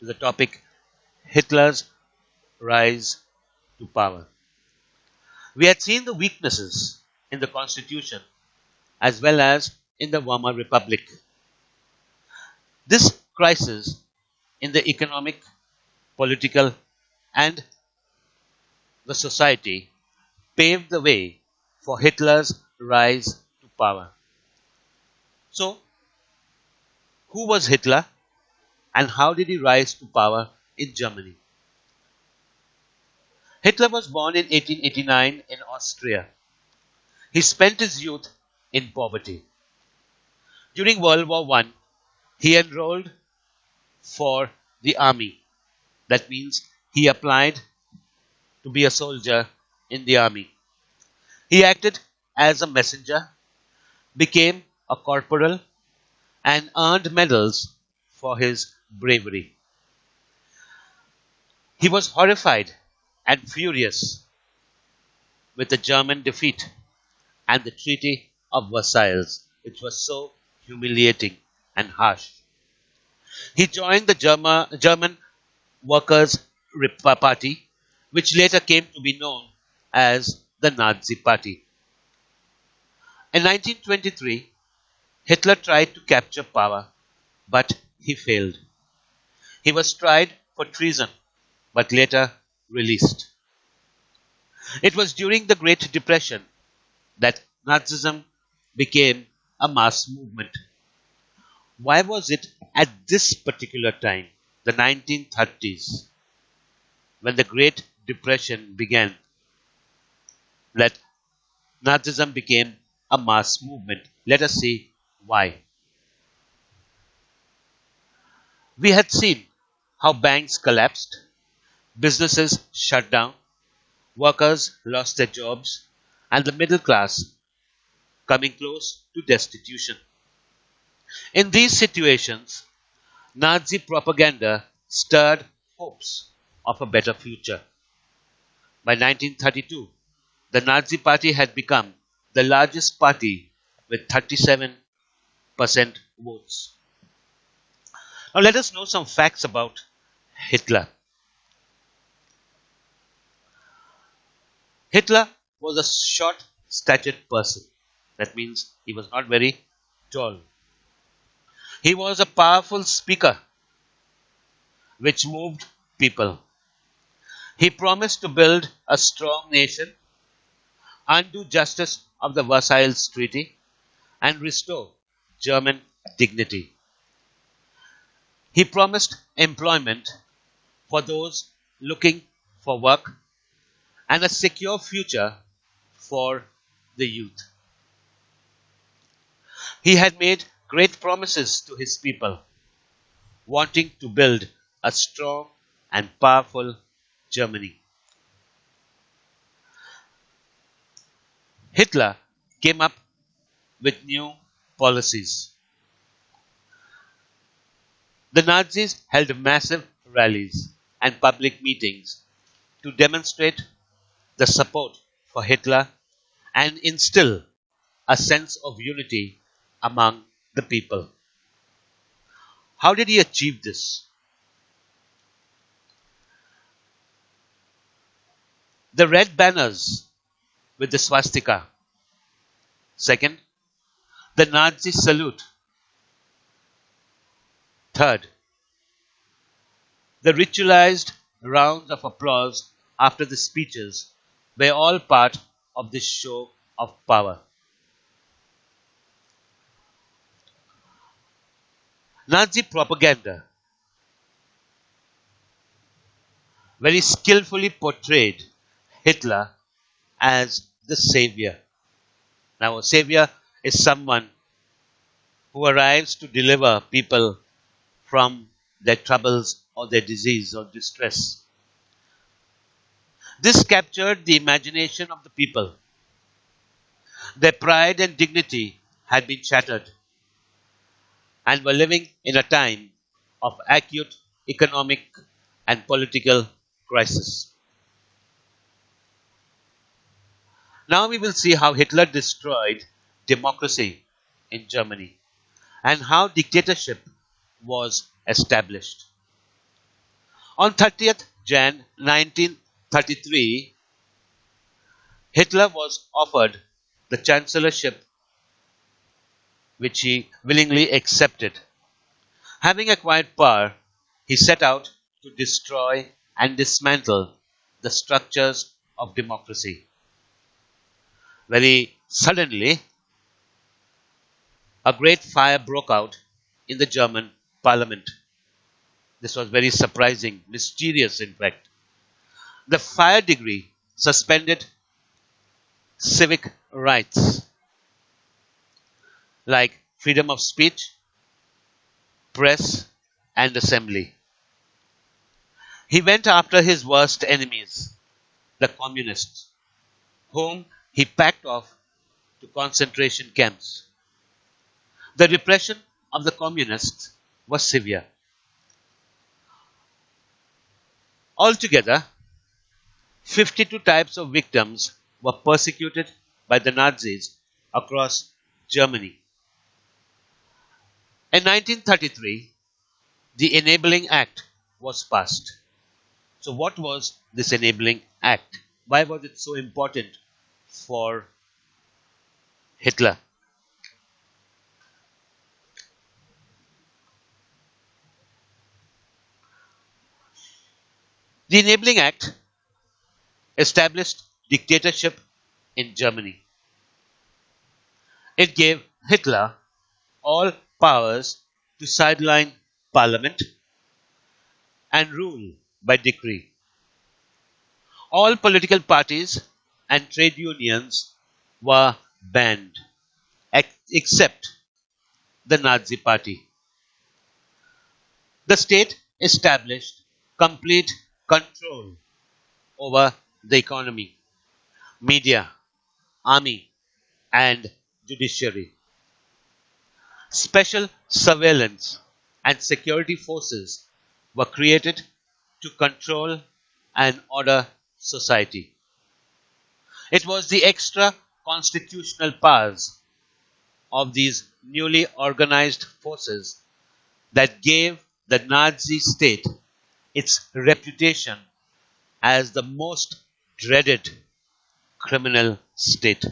to the topic Hitler's rise to power. We had seen the weaknesses in the constitution as well as in the Weimar Republic. This crisis in the economic, political, and the society paved the way for Hitler's rise to power. So, who was Hitler and how did he rise to power in Germany? Hitler was born in 1889 in Austria. He spent his youth in poverty. During World War I, he enrolled for the army. That means he applied to be a soldier in the army. He acted as a messenger, became a corporal, and earned medals for his bravery. He was horrified and furious with the German defeat and the Treaty of Versailles, which was so humiliating and harsh. He joined the German Workers' Party, which later came to be known as the Nazi Party. In 1923, Hitler tried to capture power, but he failed. He was tried for treason, but later released. It was during the Great Depression that Nazism became a mass movement. Why was it at this particular time, the 1930s, when the Great Depression began, that Nazism became a mass movement? Let us see why. We had seen how banks collapsed, businesses shut down, workers lost their jobs, and the middle class coming close to destitution. In these situations, Nazi propaganda stirred hopes of a better future. By 1932, the Nazi Party had become the largest party with 37% votes. Now let us know some facts about Hitler. Hitler was a short-statured person. That means he was not very tall. He was a powerful speaker which moved people. He promised to build a strong nation, undo justice of the Versailles Treaty, and restore German dignity. He promised employment for those looking for work and a secure future for the youth. He had made great promises to his people, wanting to build a strong and powerful Germany. Hitler came up with new policies. The Nazis held massive rallies and public meetings to demonstrate the support for Hitler and instill a sense of unity among the people. How did he achieve this? The red banners with the swastika. Second, the Nazi salute. Third, the ritualized rounds of applause after the speeches were all part of this show of power. Nazi propaganda very skillfully portrayed Hitler as the savior. Now, a savior is someone who arrives to deliver people from their troubles or their disease or distress. This captured the imagination of the people. Their pride and dignity had been shattered and were living in a time of acute economic and political crisis. Now we will see how Hitler destroyed democracy in Germany and how dictatorship was established. On 30th Jan 1933, Hitler was offered the chancellorship, which he willingly accepted. Having acquired power, he set out to destroy and dismantle the structures of democracy. Very suddenly, a great fire broke out in the German parliament. This was very surprising, mysterious, in fact. The fire degree suspended civic rights like freedom of speech, press, and assembly. He went after his worst enemies, the communists, whom he packed off to concentration camps. The repression of the communists was severe. Altogether, 52 types of victims were persecuted by the Nazis across Germany. In 1933, the Enabling Act was passed. So, what was this Enabling Act? Why was it so important for Hitler? The Enabling Act established dictatorship in Germany. It gave Hitler all powers to sideline parliament and rule by decree. All political parties and trade unions were banned, except the Nazi Party. The state established complete control over the economy, media, army, and judiciary. Special surveillance and security forces were created to control and order society. It was the extra constitutional powers of these newly organized forces that gave the Nazi state its reputation as the most dreaded criminal state.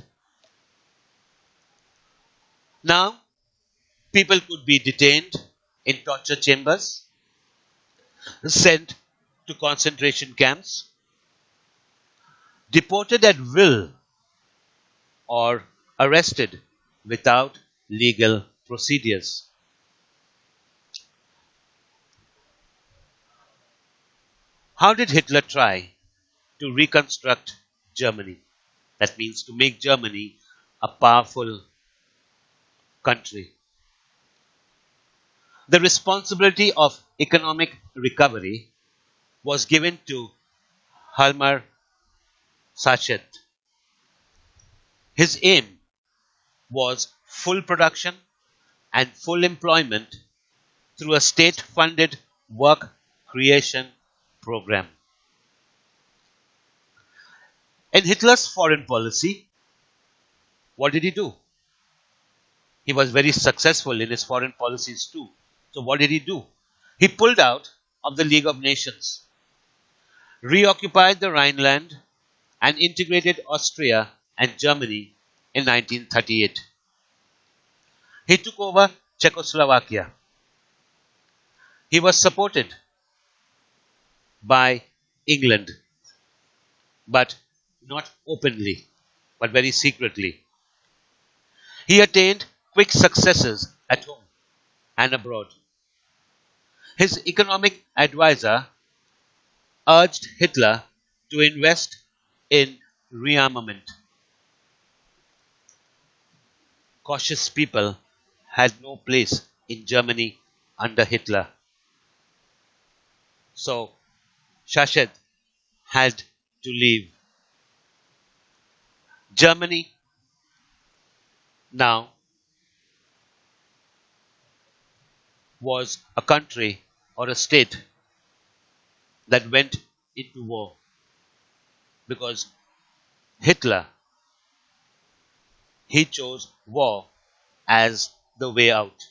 Now, people could be detained in torture chambers, sent to concentration camps, deported at will, or arrested without legal procedures. How did Hitler try to reconstruct Germany? That means to make Germany a powerful country. The responsibility of economic recovery was given to Halmar Sachet. His aim was full production and full employment through a state-funded work creation program. In Hitler's foreign policy, what did he do? He was very successful in his foreign policies too. So what did he do? He pulled out of the League of Nations, reoccupied the Rhineland, and integrated Austria and Germany in 1938. He took over Czechoslovakia. He was supported by England, but not openly, but very secretly. He attained quick successes at home and abroad. His economic advisor urged Hitler to invest in rearmament. Cautious people had no place in Germany under Hitler. So, Sachet had to leave. Germany now was a country or a state that went into war because Hitler, he chose war as the way out.